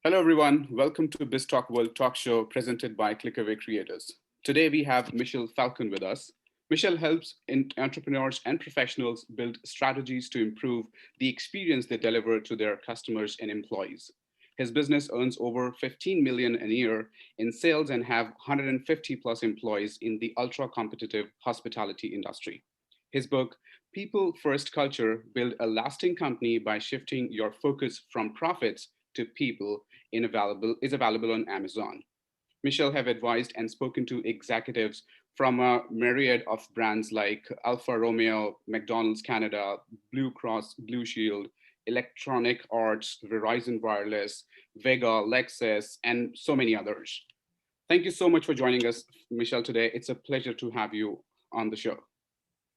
Hello, everyone. Welcome to BizzTalk World Talk Show presented by Clickaway Creators. Today, we have Michel Falcon with us. Michel helps entrepreneurs and professionals build strategies to improve the experience they deliver to their customers and employees. His business earns over 15 million a year in sales and have 150 plus employees in the ultra competitive hospitality industry. His book, People First Culture: Build a Lasting Company by Shifting Your Focus from Profits to People is available on Amazon. Michelle have advised and spoken to executives from a myriad of brands like Alfa Romeo, McDonald's Canada, BlueCross BlueShield, Electronic Arts, Verizon Wireless, Vega, Lexus, and so many others. Thank you so much for joining us, Michelle, today. It's a pleasure to have you on the show.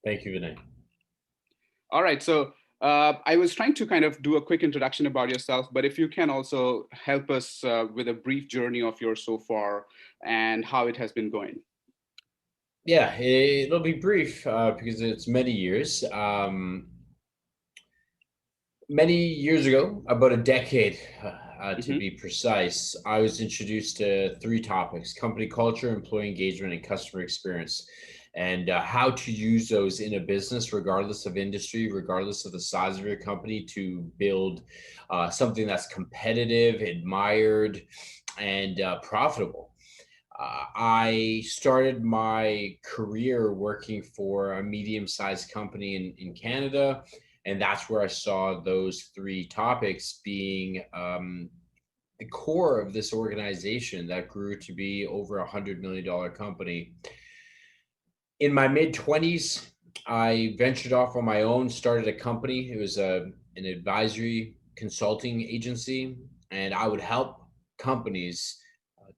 Thank you, Vinay. All right, so I was trying to kind of do a quick introduction about yourself, but if you can also help us with a brief journey of yours so far and how it has been going. Yeah, it'll be brief because it's many years. Many years ago, about a decade to Hmm. be precise, I was introduced to three topics: company culture, employee engagement, and customer experience, and how to use those in a business, regardless of industry, regardless of the size of your company, to build something that's competitive, admired, and profitable. I started my career working for a medium sized company in Canada. And that's where I saw those three topics being the core of this organization that grew to be over $100 million company. In my mid 20s, I ventured off on my own, started a company. It was an advisory consulting agency, and I would help companies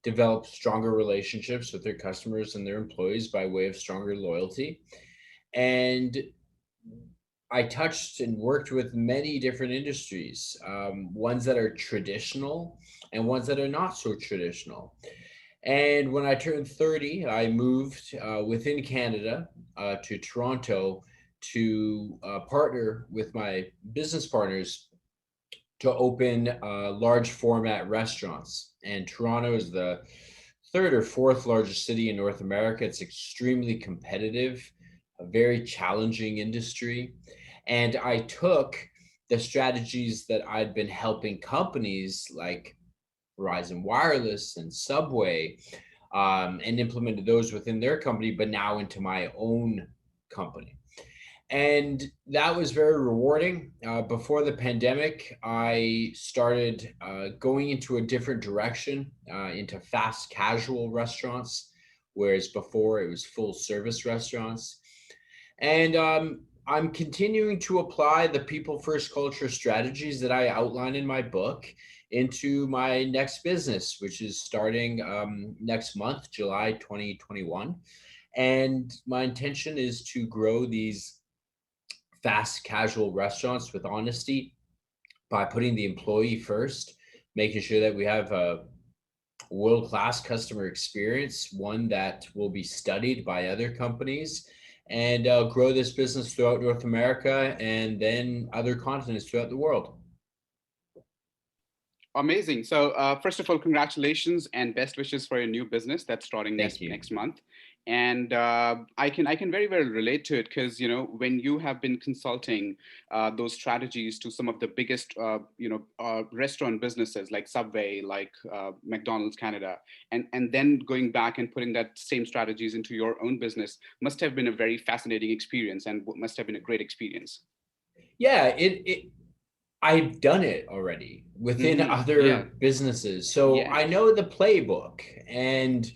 develop stronger relationships with their customers and their employees by way of stronger loyalty. And I touched and worked with many different industries, ones that are traditional and ones that are not so traditional. And when I turned 30, I moved within Canada to Toronto to partner with my business partners to open large format restaurants. And Toronto is the third or fourth largest city in North America. It's extremely competitive, a very challenging industry. And I took the strategies that I'd been helping companies like Verizon Wireless and Subway and implemented those within their company, but now into my own company. And that was very rewarding. Before the pandemic, I started going into a different direction, into fast casual restaurants, whereas before it was full service restaurants. And I'm continuing to apply the people first culture strategies that I outline in my book into my next business, which is starting next month, July 2021. And my intention is to grow these fast casual restaurants with honesty by putting the employee first, making sure that we have a world class customer experience, one that will be studied by other companies, and grow this business throughout North America and then other continents throughout the world. Amazing. So, first of all, congratulations and best wishes for your new business that's starting Thank next you. next month. And I can very well relate to it because when you have been consulting those strategies to some of the biggest restaurant businesses like Subway, like McDonald's Canada, and then going back and putting that same strategies into your own business must have been a very fascinating experience and must have been a great experience. Yeah, it I've done it already within Yeah. other businesses. So I Yes. know the playbook. And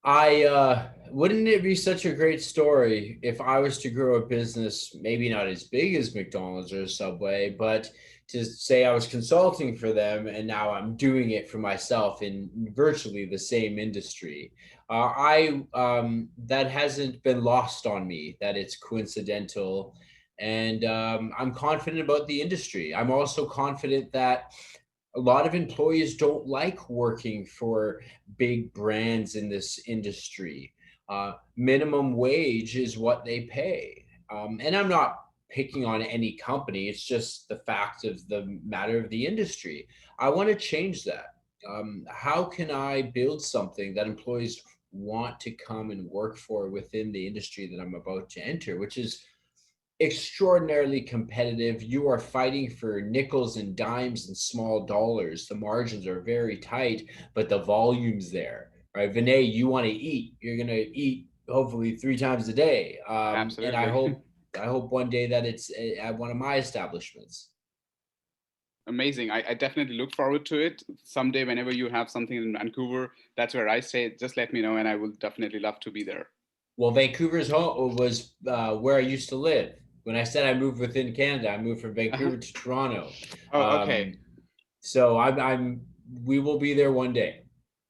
I wouldn't it be such a great story if I was to grow a business, maybe not as big as McDonald's or Subway, but to say I was consulting for them and now I'm doing it for myself in virtually the same industry. I That hasn't been lost on me that it's coincidental, and I'm confident about the industry. I'm also confident that a lot of employees don't like working for big brands in this industry. Minimum wage is what they pay. And I'm not picking on any company. It's just the fact of the matter of the industry. I want to change that. How can I build something that employees want to come and work for within the industry that I'm about to enter, which is extraordinarily competitive. You are fighting for nickels and dimes and small dollars. The margins are very tight, but the volume's there, right? Vinay, you want to eat. You're going to eat hopefully 3 times a day. And I Absolutely. hope one day that it's at one of my establishments. Amazing. I definitely look forward to it. Someday, whenever you have something in Vancouver, that's where I stay. Just let me know, and I will definitely love to be there. Well, Vancouver's home was where I used to live. When I said I moved within Canada, I moved from Uh-huh. Vancouver to Toronto. Oh, okay. So we will be there one day.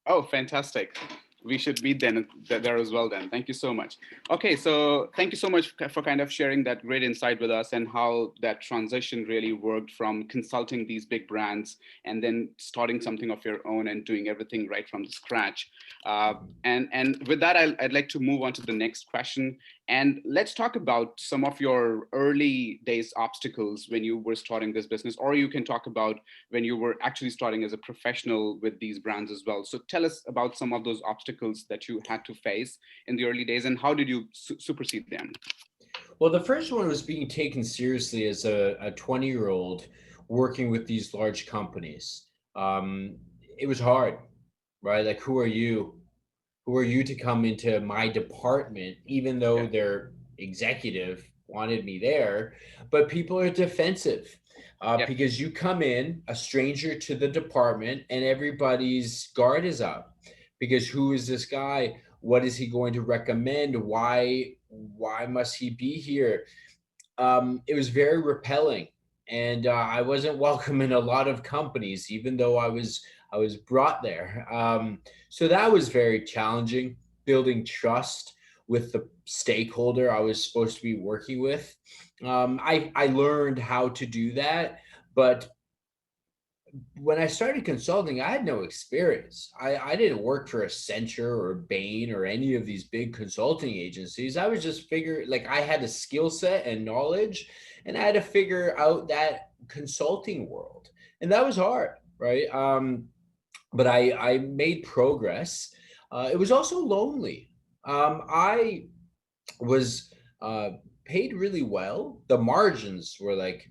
Oh, fantastic. We should meet then there as well then. Thank you so much. Okay, so thank you so much for kind of sharing that great insight with us and how that transition really worked from consulting these big brands and then starting something of your own and doing everything right from the scratch. And with that, I'd like to move on to the next question. And let's talk about some of your early days obstacles when you were starting this business, or you can talk about when you were actually starting as a professional with these brands as well. So tell us about some of those obstacles that you had to face in the early days and how did you supersede them? Well, the first one was being taken seriously as a 20-year-old working with these large companies. It was hard, right? Like, who are you? Who are you to come into my department, even though Yeah. their executive wanted me there? But people are defensive Yep. because you come in, a stranger to the department, and everybody's guard is up because who is this guy? What is he going to recommend? Why must he be here? It was very repelling, and I wasn't welcome in a lot of companies, even though I was brought there. So that was very challenging, building trust with the stakeholder I was supposed to be working with. I learned how to do that, but when I started consulting, I had no experience. I didn't work for Accenture or Bain or any of these big consulting agencies. I was just like I had a skill set and knowledge, and I had to figure out that consulting world, and that was hard, right? But I made progress. It was also lonely. I was paid really well. The margins were like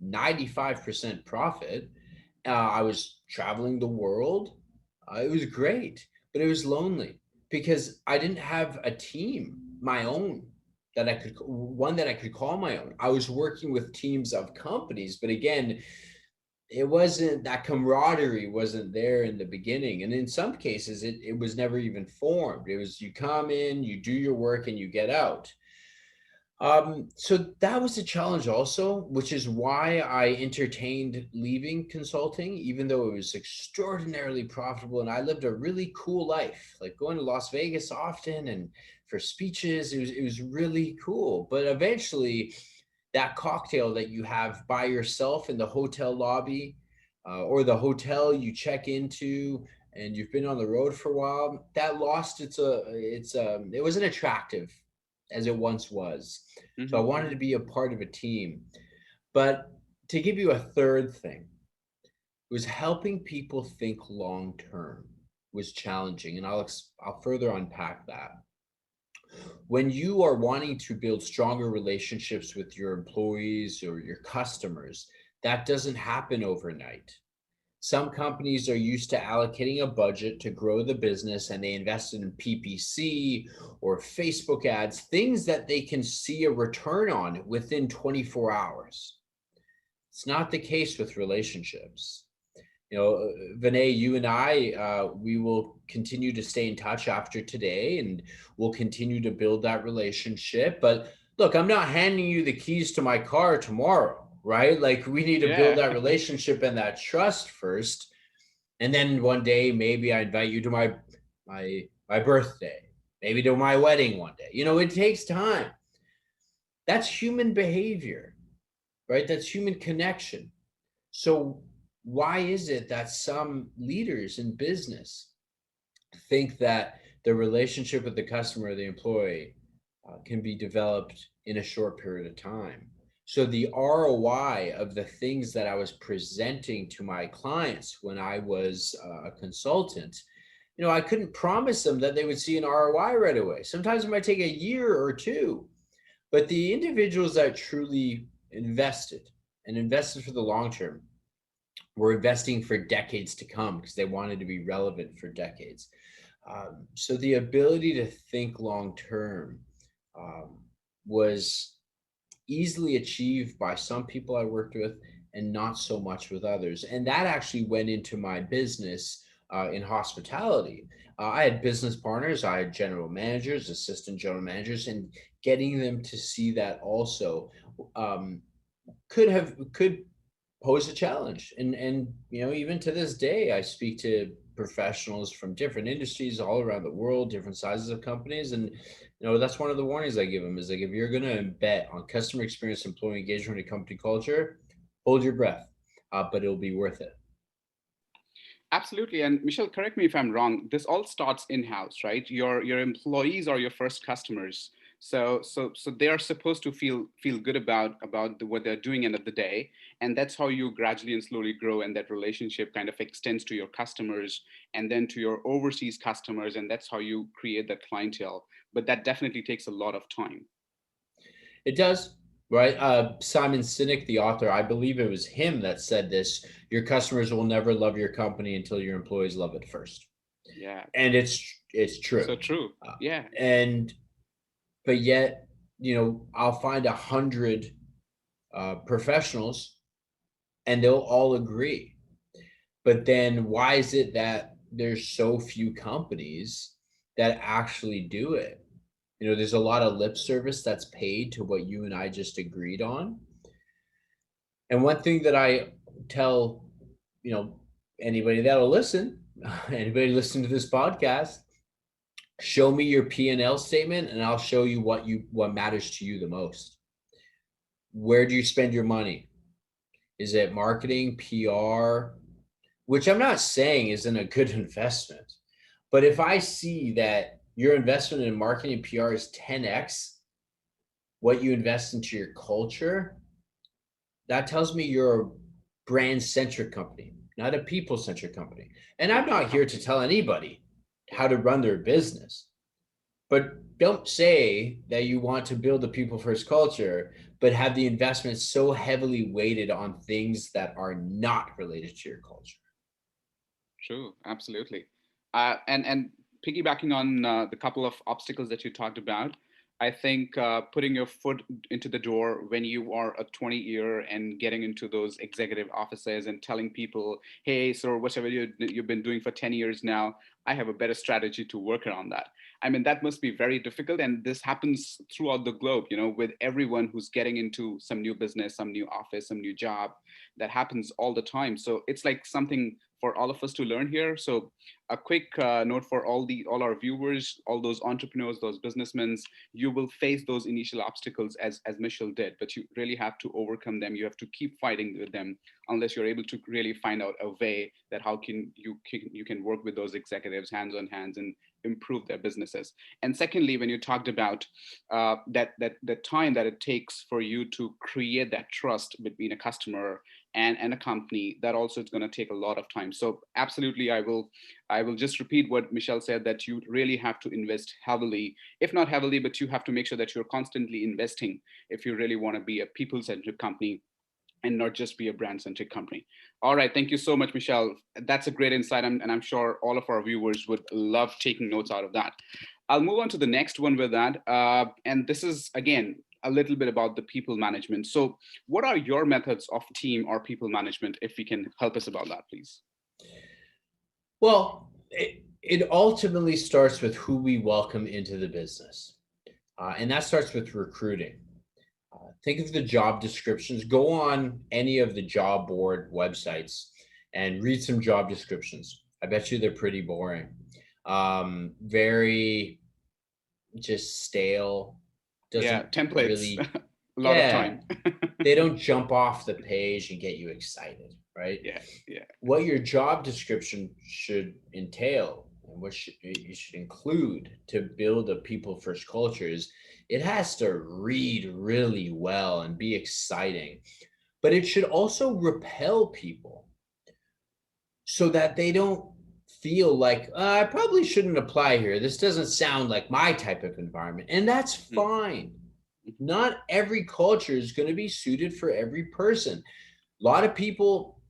95% profit. I was traveling the world. It was great, but it was lonely because I didn't have a team, my own, that I could call my own. I was working with teams of companies, but again, it wasn't that camaraderie wasn't there in the beginning. And in some cases, it was never even formed. It was you come in, you do your work, and you get out. So that was a challenge also, which is why I entertained leaving consulting, even though it was extraordinarily profitable and I lived a really cool life, like going to Las Vegas often and for speeches. It was really cool. But eventually, that cocktail that you have by yourself in the hotel lobby or the hotel you check into and you've been on the road for a while, that lost it wasn't attractive as it once was. So I Hmm. wanted to be a part of a team. But to give you a third thing, was helping people think long term was challenging, and I'll further unpack that. When you are wanting to build stronger relationships with your employees or your customers, that doesn't happen overnight. Some companies are used to allocating a budget to grow the business and they invest in PPC or Facebook ads, things that they can see a return on within 24 hours. It's not the case with relationships. You know, Vinay, you and I, we will continue to stay in touch after today and we'll continue to build that relationship. But look, I'm not handing you the keys to my car tomorrow, right? Like we need to build Yeah. that relationship and that trust first. And then one day, maybe I invite you to my birthday, maybe to my wedding one day. You know, it takes time. That's human behavior, right? That's human connection. So why is it that some leaders in business think that the relationship with the customer or the employee can be developed in a short period of time? So the ROI of the things that I was presenting to my clients when I was a consultant, I couldn't promise them that they would see an ROI right away. Sometimes it might take a year or two, but the individuals that truly invested for the long term were investing for decades to come because they wanted to be relevant for decades. So the ability to think long term um, was easily achieved by some people I worked with and not so much with others. And that actually went into my business in hospitality. I had business partners, I had general managers, assistant general managers, and getting them to see that also um, could pose a challenge. And even to this day, I speak to professionals from different industries all around the world, different sizes of companies, and that's one of the warnings I give them is like, if you're going to bet on customer experience, employee engagement, and company culture, hold your breath, but it'll be worth it. Absolutely. And Michelle, correct me if I'm wrong. This all starts in-house, right? Your employees are your first customers. So they are supposed to feel good about what they're doing end of the day. And that's how you gradually and slowly grow. And that relationship kind of extends to your customers and then to your overseas customers. And that's how you create that clientele. But that definitely takes a lot of time. It does, right? Simon Sinek, the author, I believe it was him that said this: your customers will never love your company until your employees love it first. Yeah. And it's true. So true. Uh, Yeah. and but yet, I'll find 100 professionals and they'll all agree. But then why is it that there's so few companies that actually do it? There's a lot of lip service that's paid to what you and I just agreed on. And one thing that I tell, you know, anybody that'll listen, anybody listening to this podcast, show me your P&L statement and I'll show you what matters to you the most. Where do you spend your money? Is it marketing, PR, which I'm not saying isn't a good investment. But if I see that your investment in marketing and PR is 10x what you invest into your culture, that tells me you're a brand centric company, not a people centric company. And I'm not here to tell anybody how to run their business. But don't say that you want to build a people first culture, but have the investment so heavily weighted on things that are not related to your culture. True, absolutely. And piggybacking on the couple of obstacles that you talked about, I think putting your foot into the door when you are a 20-year and getting into those executive offices and telling people, hey, so whatever you've been doing for 10 years now, I have a better strategy to work around that. I mean, that must be very difficult. And this happens throughout the globe, with everyone who's getting into some new business, some new office, some new job. That happens all the time. So it's like something for all of us to learn here. So a quick note for all our viewers, all those entrepreneurs, those businessmen, you will face those initial obstacles as Michelle did, but you really have to overcome them. You have to keep fighting with them unless you're able to really find out a way that how you can work with those executives hands on hands and improve their businesses. And secondly, when you talked about that the time that it takes for you to create that trust between a customer and a company, that also is going to take a lot of time. So absolutely, I will just repeat what Michelle said, that you really have to invest heavily, if not heavily, but you have to make sure that you're constantly investing if you really want to be a people-centric company and not just be a brand-centric company. All right, thank you so much, Michelle. That's a great insight, and I'm sure all of our viewers would love taking notes out of that. I'll move on to the next one with that. And this is, again, a little bit about the people management. So what are your methods of team or people management, if you can help us about that, please? Well, it ultimately starts with who we welcome into the business. And that starts with recruiting. Think of the job descriptions. Go on any of the job board websites and read some job descriptions. I bet you they're pretty boring. Very just stale. Yeah, Doesn't templates, really, a lot of yeah, time. they don't jump off the page and get you excited, right? Yeah, yeah, What your job description should entail, and what you should include to build a people first culture is it has to read really well and be exciting, but it should also repel people so that they don't feel like I probably shouldn't apply here. This doesn't sound like my type of environment. And that's Mhm. fine. Not every culture is going to be suited for every person. A lot of people,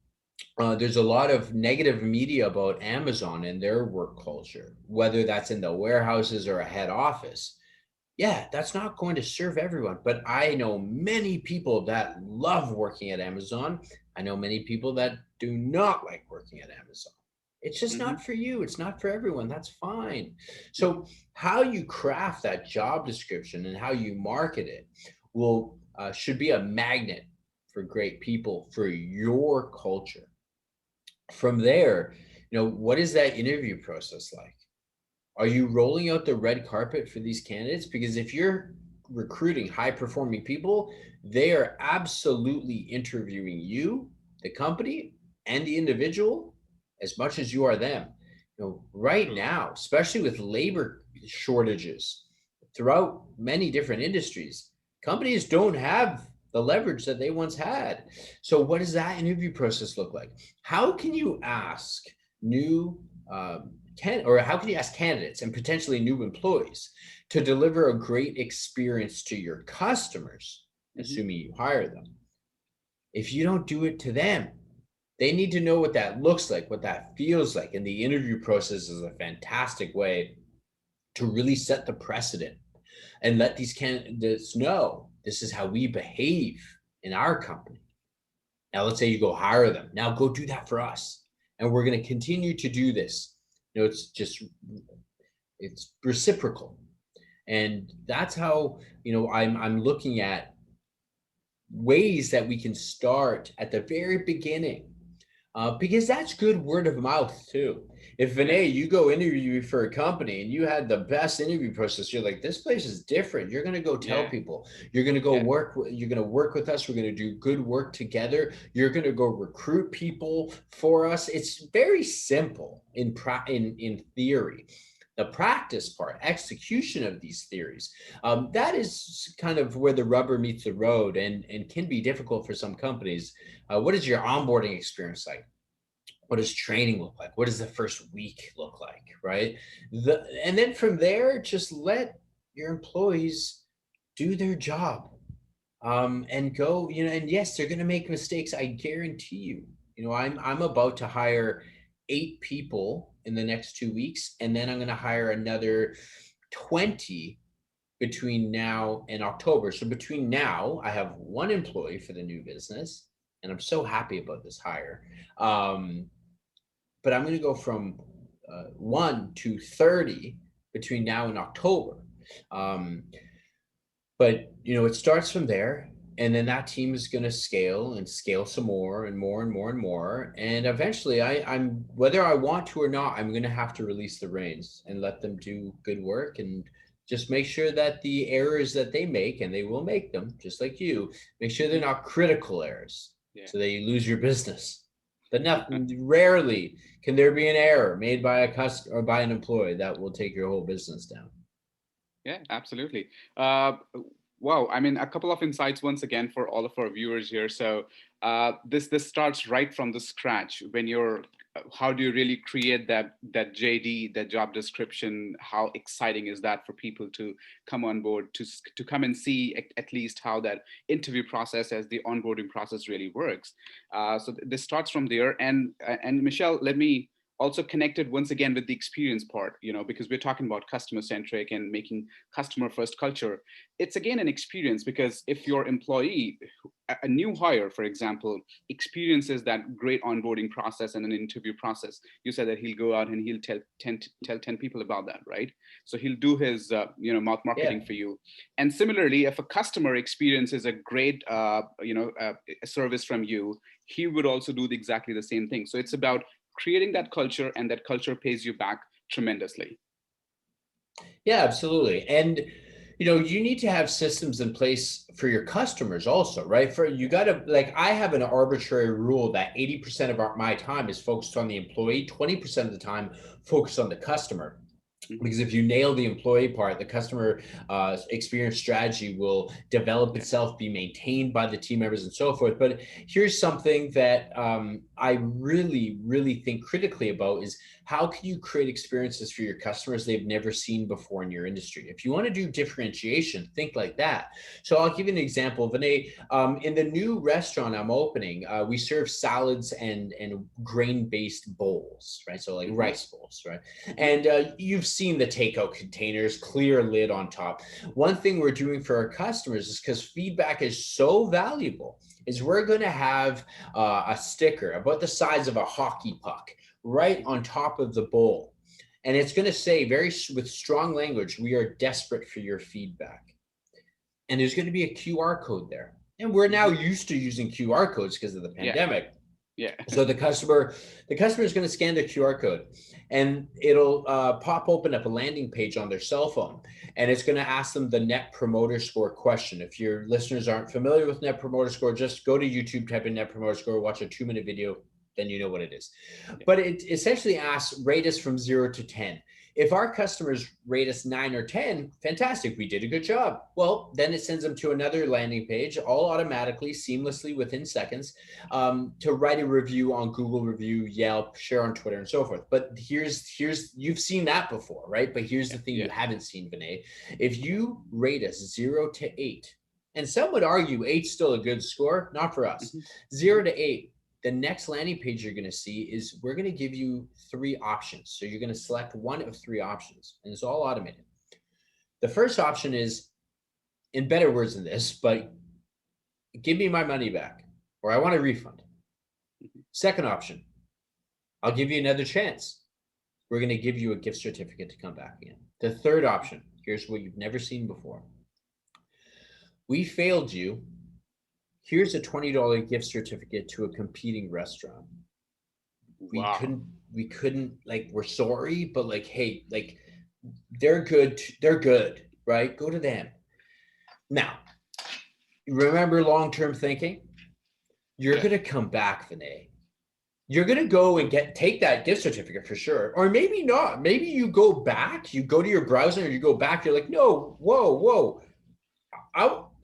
there's a lot of negative media about Amazon and their work culture, whether that's in the warehouses or a head office. Yeah, that's not going to serve everyone. But I know many people that love working at Amazon. I know many people that do not like working at Amazon. It's just Mhm. not for you. It's not for everyone. That's fine. Mhm. So, how you craft that job description and how you market it will should be a magnet for great people for your culture. From there, what is that interview process like? Are you rolling out the red carpet for these candidates? Because if you're recruiting high performing people, they are absolutely interviewing you, the company, and the individual as much as you are them. Right True. now, especially with labor shortages throughout many different industries, companies don't have the leverage that they once had. So, what does that interview process look like? How can you ask new or how can you ask candidates and potentially new employees to deliver a great experience to your customers, Mhm. assuming you hire them? If you don't do it to them, they need to know what that looks like, what that feels like. And the interview process is a fantastic way to really set the precedent and let these candidates know this is how we behave in our company. Now, let's say you go hire them. Now, go do that for us. And we're going to continue to do this. It's reciprocal. And that's how, I'm looking at ways that we can start at the very beginning, because that's good word of mouth too. If Yeah. Vinay, you go interview for a company and you had the best interview process, you're like, this place is different. You're going to go tell Yeah. people. You're going to go Yeah. work. You're going to work with us. We're going to do good work together. You're going to go recruit people for us. It's very simple in theory. The practice part, execution of these theories, that is kind of where the rubber meets the road, and can be difficult for some companies. What is your onboarding experience like? What does training look like? What does the first week look like? Right. And then from there, just let your employees do their job, and go, and yes, they're going to make mistakes. I guarantee you. I'm about to hire 8 people in the next 2 weeks, and then I'm going to hire another 20 between now and October. So between now, I have one employee for the new business, and I'm so happy about this hire. Um, but I'm going to go from 1 to 30 between now and October. Um, but it starts from there, and then that team is going to scale and scale some more and more and more and more. And eventually, I'm whether I want to or not, I'm going to have to release the reins and let them do good work and just make sure that the errors that they make, and they will make them, just like you, make sure they're Mhm. not critical errors, Yeah. so that you lose your business. But rarely can there be an error made by a customer or by an employee that will take your whole business down. Yeah, absolutely. Uh, wow. I mean, a couple of insights once again for all of our viewers here. So this starts right from the scratch when you're. How do you really create that JD, that job description? How exciting is that for people to come on board to come and see at least how that interview process, as the onboarding process, really works? So this starts from there. And Michelle, let me also connected once again with the experience part, because we're talking about customer centric and making customer first culture. It's again an experience, because if your employee, a new hire for example, experiences that great onboarding process and an interview process, you said that he'll go out and he'll tell 10 people about that, right? So he'll do his mouth Yeah. marketing for you. And similarly, if a customer experiences a great service from you, he would also do exactly the same thing. So it's about creating that culture, and that culture pays you back tremendously. Yeah, absolutely. And You need to have systems in place for your customers also, right? You got to, like, I have an arbitrary rule that 80% of my time is focused on the employee, 20% of the time focused on the customer. Because if you nail the employee part, the customer experience strategy will develop itself, be maintained by the team members and so forth. But here's something that I really, really think critically about is how can you create experiences for your customers they've never seen before in your industry? If you want to do differentiation, think like that. So I'll give you an example. Vinay, in the new restaurant I'm opening, we serve salads and grain-based bowls, right? So like rice bowls, right? And you've seen the takeout containers, clear lid on top. One thing we're doing for our customers is because feedback is so valuable is we're going to have a sticker about the size of a hockey puck right on top of the bowl. And it's going to say with strong language, we are desperate for your feedback. And there's going to be a QR code there. And we're now used to using QR codes because of the pandemic. Yeah. So the customer is going to scan the QR code and it'll pop open up a landing page on their cell phone. And it's going to ask them the Net Promoter Score question. If your listeners aren't familiar with Net Promoter Score, just go to YouTube, type in Net Promoter Score, watch a 2-minute video, then you know what it is. But it essentially asks, rate us from 0 to 10. If our customers rate us 9 or 10, fantastic, we did a good job. Well, then it sends them to another landing page, all automatically, seamlessly within seconds, to write a review on Google Review, Yelp, share on Twitter, and so forth. But here's you've seen that before, right? But here's the thing you haven't seen, Vinay. If you rate us 0 to 8, and some would argue 8's still a good score, not for us. 0 to 8. The next landing page you're going to see is we're going to give you 3 options. So you're going to select one of 3 options, and it's all automated. The first option is, in better words than this, but give me my money back, or I want a refund. Second option, I'll give you another chance. We're going to give you a gift certificate to come back again. The third option, here's what you've never seen before. We failed you. Here's a $20 gift certificate to a competing restaurant. Wow. We couldn't, like, we're sorry, but like, hey, like, they're good, right? Go to them. Now, remember long-term thinking? You're going to come back, Vinay. You're going to go and take that gift certificate for sure. Or maybe not. Maybe you go back, you go to your browser, or you go back, you're like, no, whoa.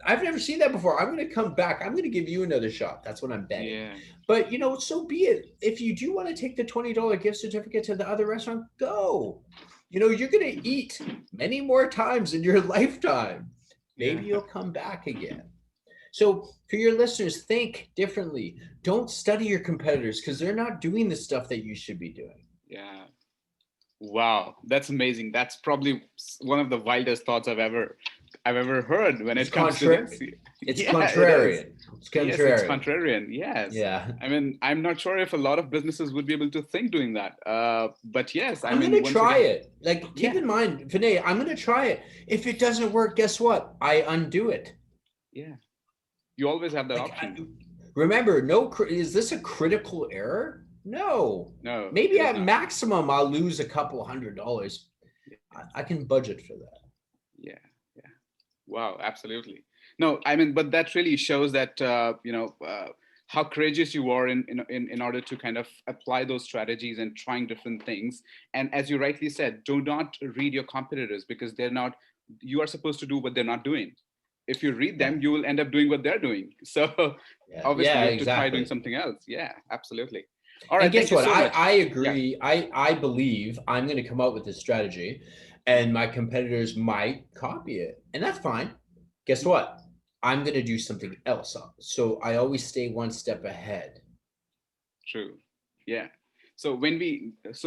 I've never seen that before. I'm going to come back. I'm going to give you another shot. That's what I'm betting. Yeah. But, so be it. If you do want to take the $20 gift certificate to the other restaurant, go. You're going to eat many more times in your lifetime. Maybe you'll come back again. So for your listeners, think differently. Don't study your competitors because they're not doing the stuff that you should be doing. Yeah. Wow. That's amazing. That's probably one of the wildest thoughts I've ever heard when it comes to this. It's contrarian. It's contrarian. Yes, it's contrarian. Yes. Yeah. I mean, I'm not sure if a lot of businesses would be able to think doing that. But yes, I'm going to try it. Like, keep in mind, Vinay, I'm going to try it. If it doesn't work, guess what? I undo it. Yeah. You always have that option. Remember, is this a critical error? No. Maybe at maximum, I'll lose a couple $100. I can budget for that. Yeah. Wow, absolutely. No, I mean, but that really shows that how courageous you are in order to kind of apply those strategies and trying different things. And as you rightly said, do not read your competitors because you are supposed to do what they're not doing. If you read them, you will end up doing what they're doing. So obviously you have to try doing something else. Yeah, absolutely. All right. And guess what? I agree. Yeah. I believe I'm going to come up with this strategy and my competitors might copy it. And that's fine. Guess what? I'm going to do something else. So I always stay one step ahead. True. Yeah. So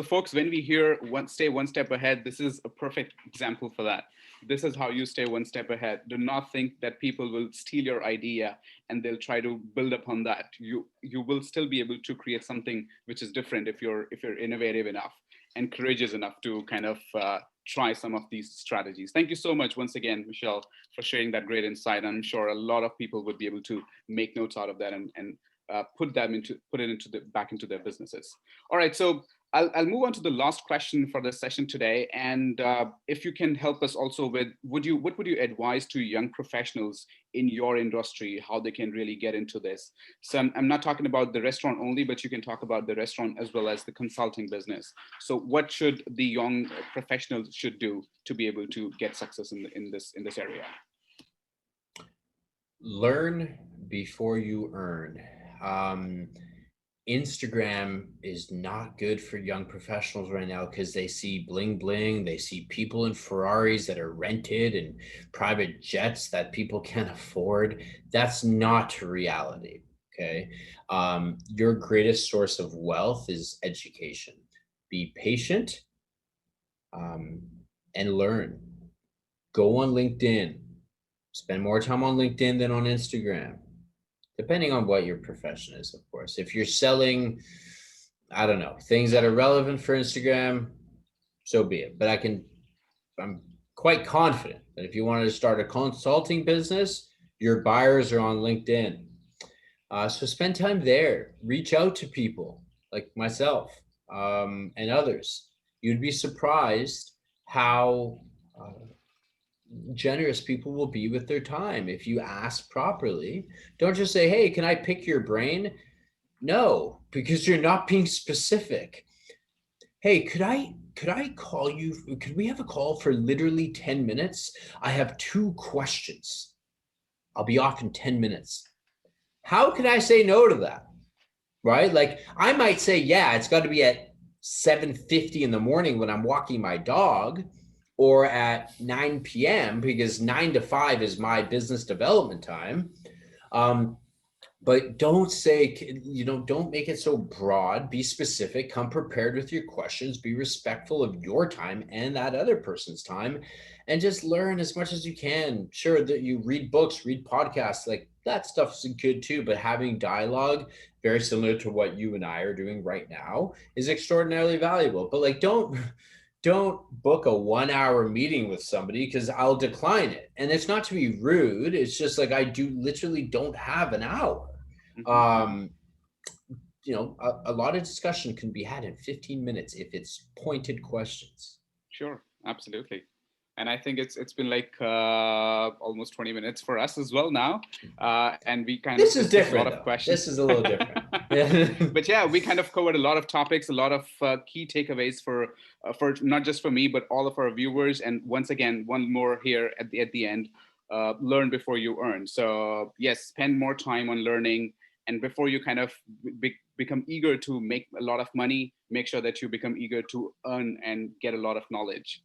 folks, when we hear stay one step ahead, this is a perfect example for that. This is how you stay one step ahead. Do not think that people will steal your idea and they'll try to build upon that. You will still be able to create something which is different if you're innovative enough and courageous enough to kind of try some of these strategies. Thank you so much once again, Michel, for sharing that great insight. I'm sure a lot of people would be able to make notes out of that and put it back into their businesses. All right, so I'll move on to the last question for the session today. And if you can help us also with, what would you advise to young professionals in your industry, how they can really get into this? So I'm not talking about the restaurant only, but you can talk about the restaurant as well as the consulting business. So what should the young professionals should do to be able to get success in this area? Learn before you earn. Instagram is not good for young professionals right now because they see bling bling. They see people in Ferraris that are rented and private jets that people can't afford. That's not reality. Okay. Your greatest source of wealth is education. Be patient, um, and learn. Go on LinkedIn. Spend more time on LinkedIn than on Instagram, depending on what your profession is, of course. If you're selling, I don't know, things that are relevant for Instagram, so be it. But I'm quite confident that if you wanted to start a consulting business, your buyers are on LinkedIn. So spend time there. Reach out to people like myself, and others. You'd be surprised how generous people will be with their time if you ask properly. Don't just say, hey, can I pick your brain? No, because you're not being specific. Hey, could I call you? Could we have a call for literally 10 minutes? I have 2 questions. I'll be off in 10 minutes. How can I say no to that? Right? Like I might say, yeah, it's got to be at 7:50 in the morning when I'm walking my dog, or at 9 p.m. because 9 to 5 is my business development time. But don't say, don't make it so broad. Be specific, come prepared with your questions, be respectful of your time and that other person's time, and just learn as much as you can. Sure, that you read books, read podcasts, like that stuff's good too, but having dialogue, very similar to what you and I are doing right now, is extraordinarily valuable. But like, don't book a 1 hour meeting with somebody because I'll decline it. And it's not to be rude. It's just like I do literally don't have an hour. Mhm. A lot of discussion can be had in 15 minutes if it's pointed questions. Sure, absolutely. And I think it's been like almost 20 minutes for us as well now, and we kind of This is discussed a lot different of though. This questions. is a little different. Yeah. But yeah, we kind of covered a lot of topics, a lot of key takeaways for not just for me but all of our viewers. And once again, one more here at the end: learn before you earn. So yes, spend more time on learning, and before you kind of become eager to make a lot of money, make sure that you become eager to earn and get a lot of knowledge.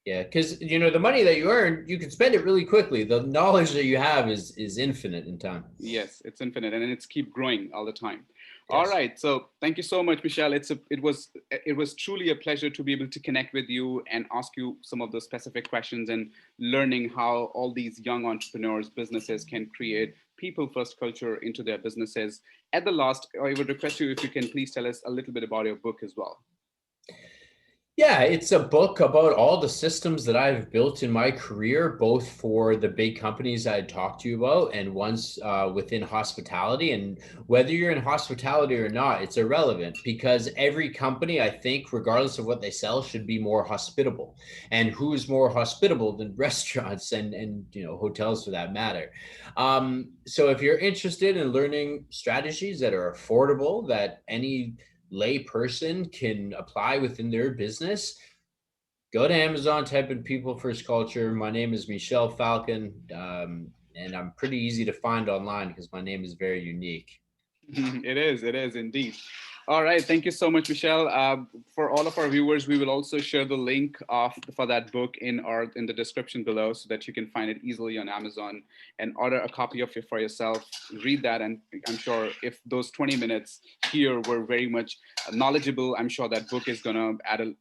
Yeah, because the money that you earn, you can spend it really quickly. The knowledge that you have is infinite in time. Yes, it's infinite and it's keep growing all the time. All Yes. right, so thank you so much, Michelle. It was truly a pleasure to be able to connect with you and ask you some of the specific questions and learning how all these young entrepreneurs, businesses can create people first culture into their businesses. At the last, I would request you if you can please tell us a little bit about your book as well. Yeah, it's a book about all the systems that I've built in my career, both for the big companies I talked to you about and ones within hospitality. And whether you're in hospitality or not, it's irrelevant because every company, I think, regardless of what they sell, should be more hospitable. And who's more hospitable than restaurants and hotels for that matter? So if you're interested in learning strategies that are affordable, that any lay person can apply within their business, go to Amazon, type in people first culture. My name is Michel Falcon, and I'm pretty easy to find online because my name is very unique. It is indeed. All right, thank you so much, Michelle. For all of our viewers, we will also share the link for that book in the description below, so that you can find it easily on Amazon and order a copy of it for yourself. Read that, and I'm sure if those 20 minutes here were very much knowledgeable, I'm sure that book is gonna add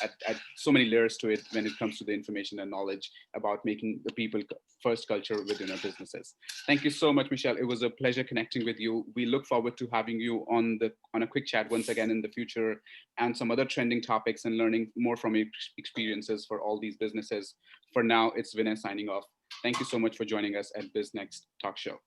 so many layers to it when it comes to the information and knowledge about making the people first culture within our businesses. Thank you so much, Michelle. It was a pleasure connecting with you. We look forward to having you on a quick chat once again in the future, and some other trending topics, and learning more from your experiences for all these businesses. For now, it's Vinay signing off. Thank you so much for joining us at Biz Next Talk Show.